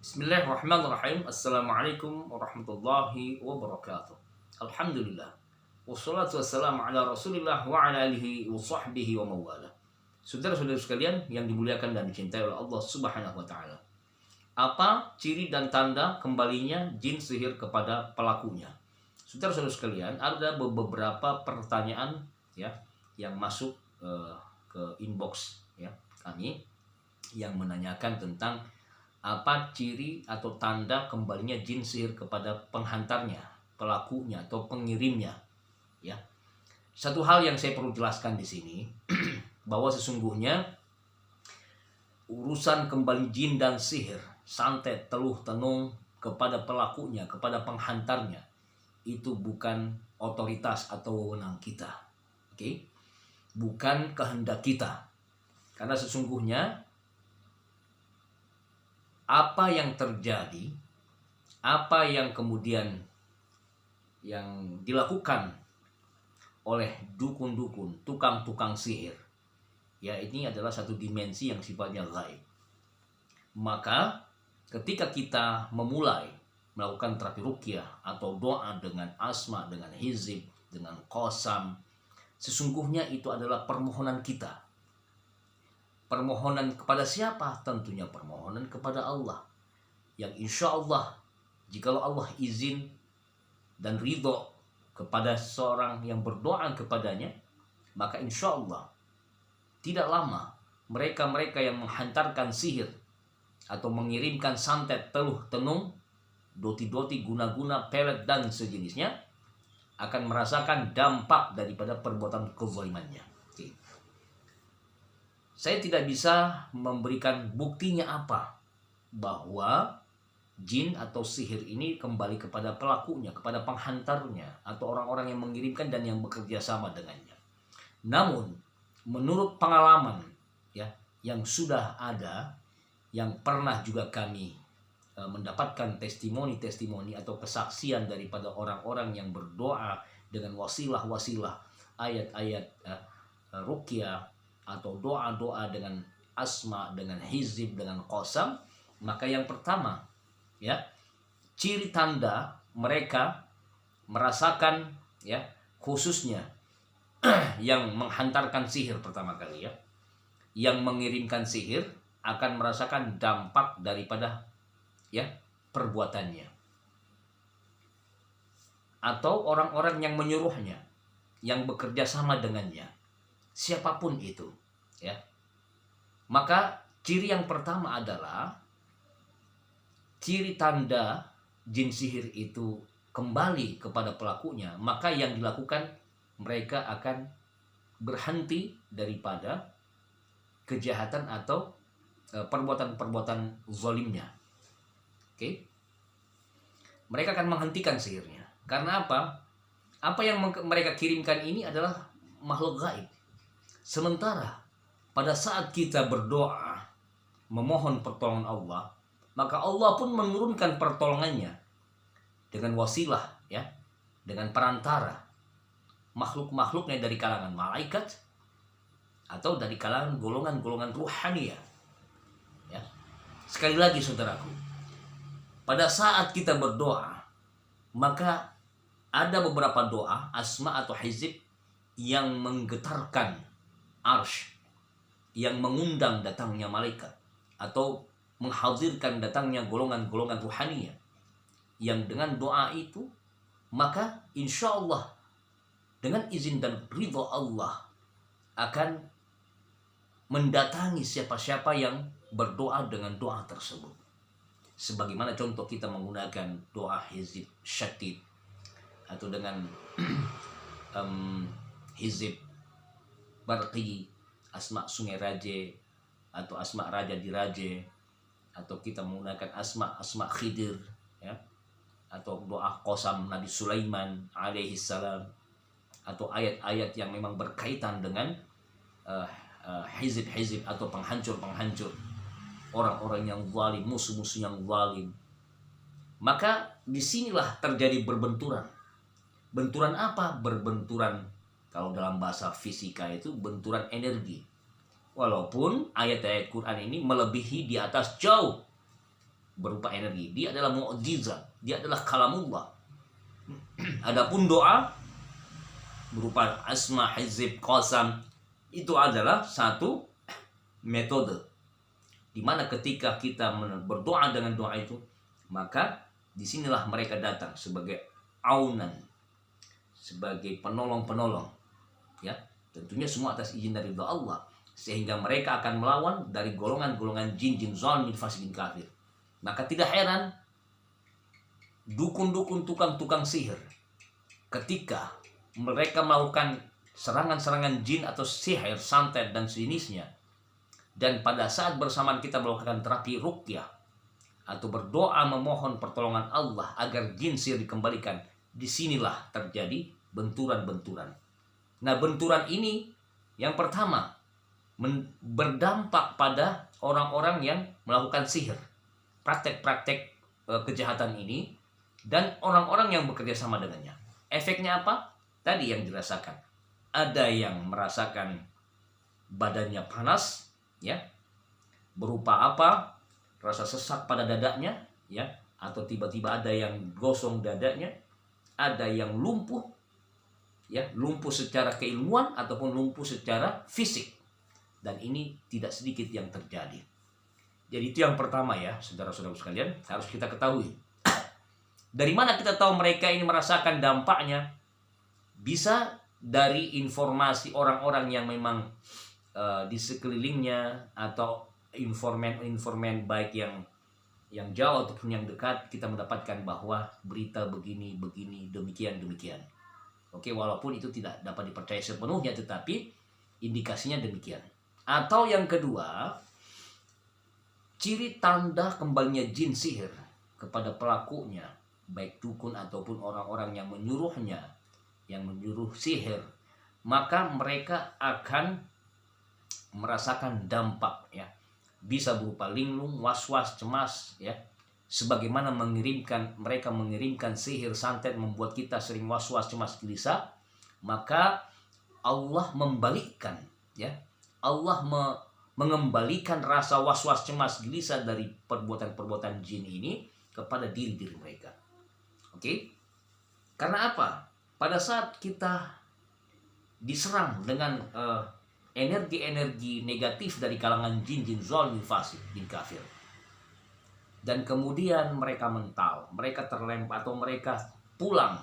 Bismillahirrahmanirrahim. Assalamualaikum warahmatullahi wabarakatuh. Alhamdulillah. Wassalatu wassalamu ala Rasulillah wa ala alihi wa sahbihi wa mawala. Saudara-saudara sekalian yang dimuliakan dan dicintai oleh Allah Subhanahu wa taala. Apa ciri dan tanda kembalinya jin sihir kepada pelakunya? Saudara-saudara sekalian, ada beberapa pertanyaan ya yang masuk ke inbox ya kami yang menanyakan tentang apa ciri atau tanda kembalinya jin sihir kepada penghantarnya, pelakunya atau pengirimnya, ya. Satu hal yang saya perlu jelaskan di sini bahwa sesungguhnya urusan kembali jin dan sihir, santet, teluh, tenung kepada pelakunya, kepada penghantarnya itu bukan otoritas atau wewenang kita. Oke? Bukan kehendak kita. Karena sesungguhnya apa yang terjadi, apa yang kemudian yang dilakukan oleh dukun-dukun, tukang-tukang sihir, ya ini adalah satu dimensi yang sifatnya gaib. Maka ketika kita memulai melakukan terapi ruqyah atau doa dengan asma, dengan hizib, dengan qasam, sesungguhnya itu adalah permohonan kita. Permohonan kepada siapa? Tentunya permohonan kepada Allah. Yang insya Allah, jikalau Allah izin dan ridho kepada seorang yang berdoa kepadanya, maka insya Allah tidak lama mereka-mereka yang menghantarkan sihir atau mengirimkan santet, teluh, tenung, doti-doti, guna-guna, pelet, dan sejenisnya akan merasakan dampak daripada perbuatan kezalimannya. Saya tidak bisa memberikan buktinya apa bahwa jin atau sihir ini kembali kepada pelakunya, kepada penghantarnya, atau orang-orang yang mengirimkan dan yang bekerja sama dengannya. Namun, menurut pengalaman ya yang sudah ada, yang pernah juga kami mendapatkan testimoni-testimoni atau kesaksian daripada orang-orang yang berdoa dengan wasilah-wasilah, ayat-ayat ruqyah atau doa-doa dengan asma, dengan hizib, dengan qasam, maka yang pertama ya, ciri tanda mereka merasakan ya, khususnya yang menghantarkan sihir pertama kali ya, yang mengirimkan sihir akan merasakan dampak daripada ya perbuatannya, atau orang-orang yang menyuruhnya, yang bekerja sama dengannya, siapapun itu ya. Maka ciri yang pertama adalah ciri tanda jin sihir itu kembali kepada pelakunya, maka yang dilakukan mereka akan berhenti daripada kejahatan atau perbuatan-perbuatan zalimnya. Oke? Mereka akan menghentikan sihirnya. Karena apa? Apa yang mereka kirimkan ini adalah makhluk gaib. Sementara pada saat kita berdoa memohon pertolongan Allah, maka Allah pun menurunkan pertolongannya dengan wasilah ya, dengan perantara makhluk-makhluknya dari kalangan malaikat atau dari kalangan golongan-golongan ruhaniyah ya. Sekali lagi saudaraku, pada saat kita berdoa, maka ada beberapa doa asma atau hizib yang menggetarkan arsh, yang mengundang datangnya malaikat atau menghadirkan datangnya golongan-golongan ruhaniyah, yang dengan doa itu maka insya Allah dengan izin dan ridho Allah akan mendatangi siapa-siapa yang berdoa dengan doa tersebut. Sebagaimana contoh kita menggunakan doa hizib syatid atau dengan hizib barqi, asma sungai Raje atau asma raja di Raje, atau kita menggunakan asma Khidir ya, atau doa qasam Nabi Sulaiman alaihi salam, atau ayat-ayat yang memang berkaitan dengan hizib-hizib atau penghancur-penghancur, orang-orang yang zalim, musuh-musuh yang zalim. Maka disinilah terjadi berbenturan. Benturan apa? Berbenturan, kalau dalam bahasa fisika itu benturan energi. Walaupun ayat-ayat Quran ini melebihi di atas jauh berupa energi. Dia adalah mukjizat, dia adalah kalamullah. Adapun doa berupa asma, hizib, qasam, itu adalah satu metode di mana ketika kita berdoa dengan doa itu, maka disinilah mereka datang sebagai aunan, sebagai penolong-penolong, ya, tentunya semua atas izin dari Allah, sehingga mereka akan melawan dari golongan-golongan jin zalim, fasikin, kafir. Maka tidak heran dukun-dukun, tukang-tukang sihir, ketika mereka melakukan serangan-serangan jin atau sihir, santet dan sejenisnya, dan pada saat bersamaan kita melakukan terapi ruqyah atau berdoa memohon pertolongan Allah agar jin sihir dikembalikan, disinilah terjadi benturan-benturan. Nah, benturan ini yang pertama berdampak pada orang-orang yang melakukan sihir, praktek-praktek kejahatan ini, dan orang-orang yang bekerja sama dengannya. Efeknya apa? Tadi yang dirasakan. Ada yang merasakan badannya panas, ya, berupa apa? Rasa sesak pada dadanya, ya, atau tiba-tiba ada yang gosong dadanya, ada yang lumpuh, ya, lumpuh secara keilmuan ataupun lumpuh secara fisik. Dan ini tidak sedikit yang terjadi. Jadi itu yang pertama, ya, saudara-saudara sekalian, harus kita ketahui. Dari mana kita tahu mereka ini merasakan dampaknya? Bisa dari informasi orang-orang yang memang di sekelilingnya, atau informan baik yang jauh ataupun yang dekat, kita mendapatkan bahwa berita begini, demikian. Oke, walaupun itu tidak dapat dipercaya sepenuhnya, tetapi indikasinya demikian. Atau yang kedua, ciri tanda kembalinya jin sihir kepada pelakunya, baik dukun ataupun orang-orang yang menyuruhnya, yang menyuruh sihir, maka mereka akan merasakan dampak, ya, bisa berupa linglung, was-was, cemas, ya, sebagaimana mereka mengirimkan sihir santet membuat kita sering was-was, cemas, gelisah, maka Allah membalikkan, ya, Allah mengembalikan rasa was-was, cemas, gelisah dari perbuatan-perbuatan jin ini kepada diri-diri mereka. Oke? Karena apa? Pada saat kita diserang dengan energi-energi negatif dari kalangan jin zalim, fasik, jin kafir, dan kemudian mereka mental, mereka terlempar atau mereka pulang,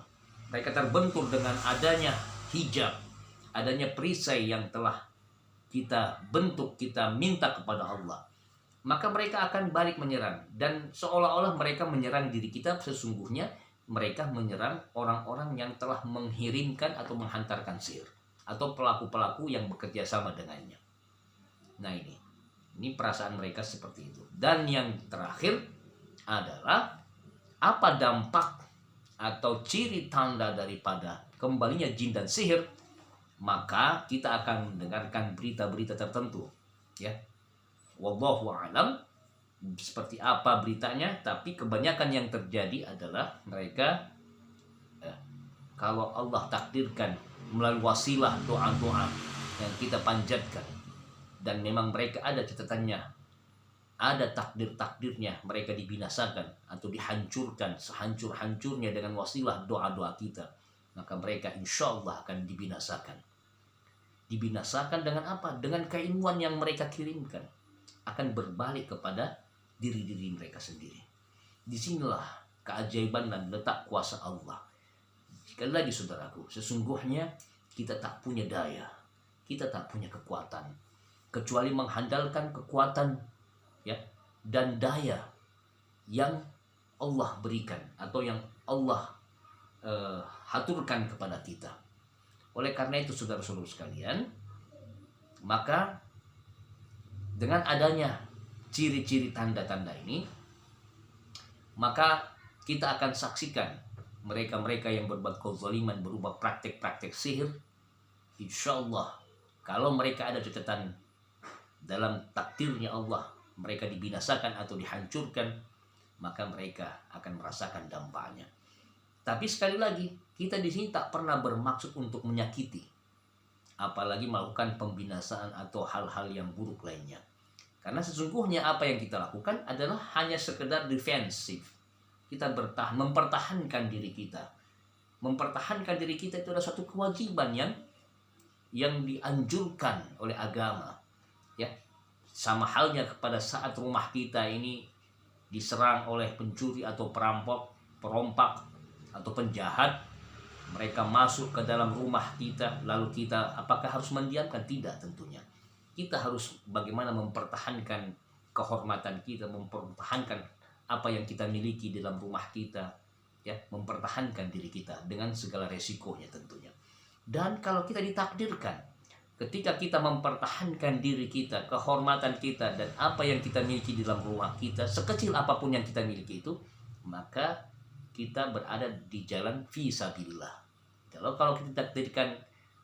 mereka terbentur dengan adanya hijab, adanya perisai yang telah kita bentuk, kita minta kepada Allah, maka mereka akan balik menyerang. Dan seolah-olah mereka menyerang diri kita, sesungguhnya mereka menyerang orang-orang yang telah mengirimkan atau menghantarkan sihir, atau pelaku-pelaku yang bekerja sama dengannya. Nah, ini perasaan mereka seperti itu. Dan yang terakhir adalah apa dampak atau ciri tanda daripada kembalinya jin dan sihir? Maka kita akan mendengarkan berita-berita tertentu, ya. Wallahu a'lam seperti apa beritanya, tapi kebanyakan yang terjadi adalah mereka, kalau Allah takdirkan melalui wasilah doa-doa yang kita panjatkan, dan memang mereka ada catatannya, ada takdirnya mereka dibinasakan atau dihancurkan sehancur-hancurnya dengan wasilah doa-doa kita, maka mereka insya Allah akan dibinasakan. Dibinasakan dengan apa? Dengan keilmuan yang mereka kirimkan, akan berbalik kepada diri-diri mereka sendiri. Disinilah keajaiban dan letak kuasa Allah. Sekali lagi saudaraku, sesungguhnya kita tak punya daya, kita tak punya kekuatan, kecuali mengandalkan kekuatan, ya, dan daya yang Allah berikan atau yang Allah haturkan kepada kita. Oleh karena itu saudara-saudara sekalian, maka dengan adanya ciri-ciri tanda-tanda ini, maka kita akan saksikan mereka-mereka yang berbuat kezaliman berupa praktek-praktek sihir. Insya Allah, kalau mereka ada catatan dalam takdirnya Allah, mereka dibinasakan atau dihancurkan, maka mereka akan merasakan dampaknya. Tapi sekali lagi, kita di sini tak pernah bermaksud untuk menyakiti, apalagi melakukan pembinasaan atau hal-hal yang buruk lainnya. Karena sesungguhnya apa yang kita lakukan adalah hanya sekedar defensif. Kita bertahan, mempertahankan diri kita. Mempertahankan diri kita itu adalah suatu kewajiban yang dianjurkan oleh agama. Ya, sama halnya kepada saat rumah kita ini diserang oleh pencuri atau perampok, perompak atau penjahat, mereka masuk ke dalam rumah kita, lalu kita apakah harus mendiamkan? Tidak, tentunya. Kita harus bagaimana mempertahankan kehormatan kita, mempertahankan apa yang kita miliki dalam rumah kita, ya, mempertahankan diri kita dengan segala resikonya tentunya. Dan kalau kita ditakdirkan, ketika kita mempertahankan diri kita, kehormatan kita, dan apa yang kita miliki di dalam rumah kita, sekecil apapun yang kita miliki itu, maka kita berada di jalan fisabilillah. Kalau kita ditakdirkan,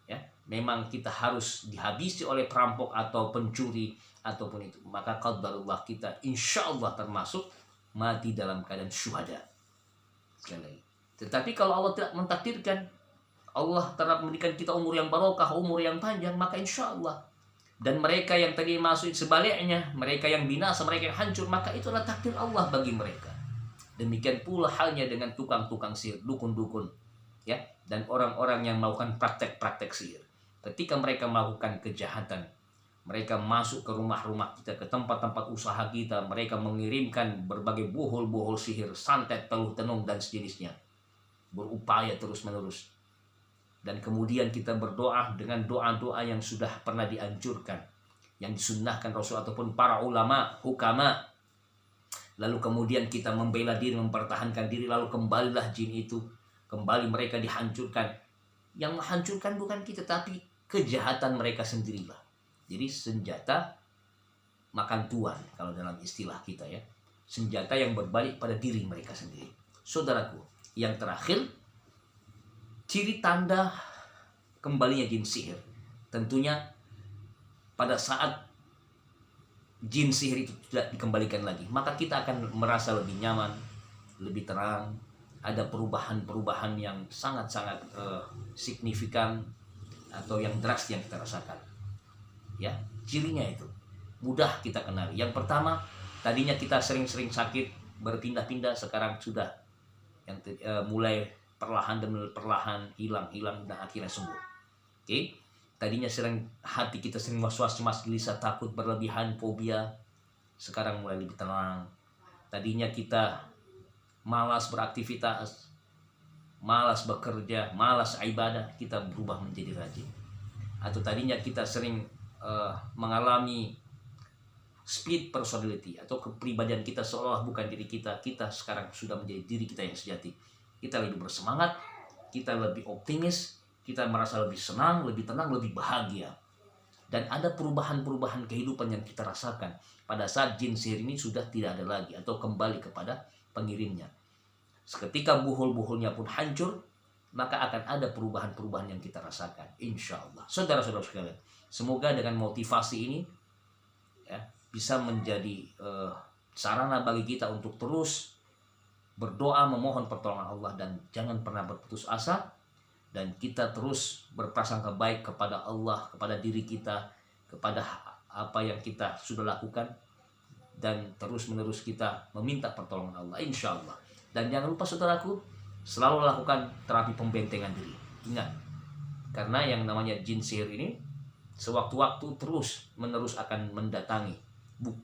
ya, memang kita harus dihabisi oleh perampok atau pencuri ataupun itu, maka qadarullah kita insya Allah termasuk mati dalam keadaan syuhada. Sekali lagi. Tetapi kalau Allah tidak mentakdirkan, Allah telah memberikan kita umur yang barokah, umur yang panjang, maka insya Allah. Dan mereka yang tadi masuk sebaliknya, mereka yang binasa, mereka yang hancur, maka itulah takdir Allah bagi mereka. Demikian pula halnya dengan tukang-tukang sihir, dukun-dukun, ya, dan orang-orang yang melakukan praktek-praktek sihir. Ketika mereka melakukan kejahatan, mereka masuk ke rumah-rumah kita, ke tempat-tempat usaha kita, mereka mengirimkan berbagai bohol-bohol sihir, santet, teluh tenung, dan sejenisnya. Berupaya terus-menerus. Dan kemudian kita berdoa dengan doa-doa yang sudah pernah dianjurkan, yang disunnahkan Rasul ataupun para ulama, hukama. Lalu kemudian kita membela diri, mempertahankan diri, lalu kembalilah jin itu, kembali mereka dihancurkan. Yang menghancurkan bukan kita, tapi kejahatan mereka sendirilah. Jadi senjata makan tuan kalau dalam istilah kita, ya. Senjata yang berbalik pada diri mereka sendiri. Saudaraku, yang terakhir, ciri tanda kembalinya jin sihir. Tentunya pada saat jin sihir itu tidak dikembalikan lagi, maka kita akan merasa lebih nyaman, lebih tenang. Ada perubahan-perubahan yang sangat-sangat signifikan atau yang drastis yang kita rasakan. Ya, cirinya itu mudah kita kenali. Yang pertama, tadinya kita sering-sering sakit, berpindah-pindah, sekarang sudah yang mulai perlahan demi perlahan hilang dan akhirnya sembuh. Oke. Tadinya hati kita sering was-was, cemas, gelisah, takut berlebihan, fobia, sekarang mulai lebih tenang. Tadinya kita malas beraktivitas, malas bekerja, malas ibadah, kita berubah menjadi rajin. Atau tadinya kita sering mengalami split personality atau kepribadian kita seolah bukan diri kita, kita sekarang sudah menjadi diri kita yang sejati. Kita lebih bersemangat, kita lebih optimis, kita merasa lebih senang, lebih tenang, lebih bahagia. Dan ada perubahan-perubahan kehidupan yang kita rasakan pada saat jin sihir ini sudah tidak ada lagi atau kembali kepada pengirimnya. Seketika buhul-buhulnya pun hancur, maka akan ada perubahan-perubahan yang kita rasakan, insya Allah. Saudara-saudara sekalian, semoga dengan motivasi ini, ya, bisa menjadi sarana bagi kita untuk terus berdoa, memohon pertolongan Allah, dan jangan pernah berputus asa, dan kita terus berprasangka baik kepada Allah, kepada diri kita, kepada apa yang kita sudah lakukan, dan terus-menerus kita meminta pertolongan Allah, insya Allah. Dan jangan lupa saudaraku, selalu lakukan terapi pembentengan diri. Ingat, karena yang namanya jin sihir ini sewaktu-waktu terus-menerus akan mendatangi.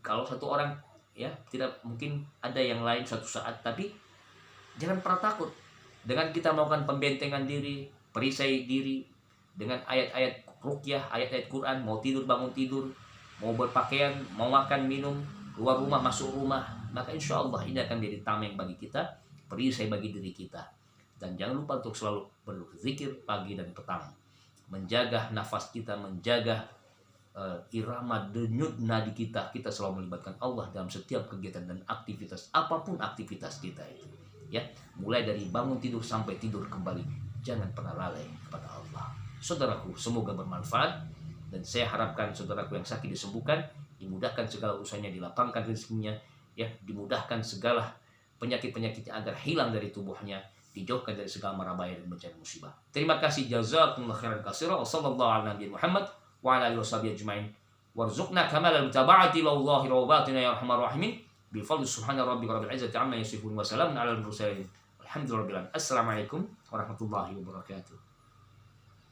Kalau satu orang, ya, tidak mungkin ada yang lain suatu saat, tapi jangan pernah takut. Dengan kita melakukan pembentengan diri, perisai diri, dengan ayat-ayat ruqyah, ayat-ayat Quran, mau tidur bangun tidur, mau berpakaian, mau makan minum, keluar rumah masuk rumah, maka insya Allah ini akan menjadi tameng bagi kita, perisai bagi diri kita. Dan jangan lupa untuk selalu berzikir pagi dan petang, menjaga nafas kita, menjaga irama denyut nadi kita. Kita selalu melibatkan Allah dalam setiap kegiatan dan aktivitas, apapun aktivitas kita itu, ya, mulai dari bangun tidur sampai tidur kembali, jangan pernah lalai kepada Allah. Saudaraku, semoga bermanfaat, dan saya harapkan saudaraku yang sakit disembuhkan, dimudahkan segala urusannya, dilapangkan rezekinya, ya, dimudahkan segala penyakit-penyakitnya agar hilang dari tubuhnya, dijauhkan dari segala mara bahaya dan bencana musibah. Terima kasih, jazakumullah khairan katsira. Wassallallahu ala nabiyina Muhammad wa ala alihi washabihi ajmain. warzuqna kamalal mutaba'ati lillahi wa batina ya arhamar rahimin bi fadli subhana rabbika rabbil izzati amma yasifun wa salamun alal mursalin alhamdulillahi. Assalamualaikum warahmatullahi wabarakatuh.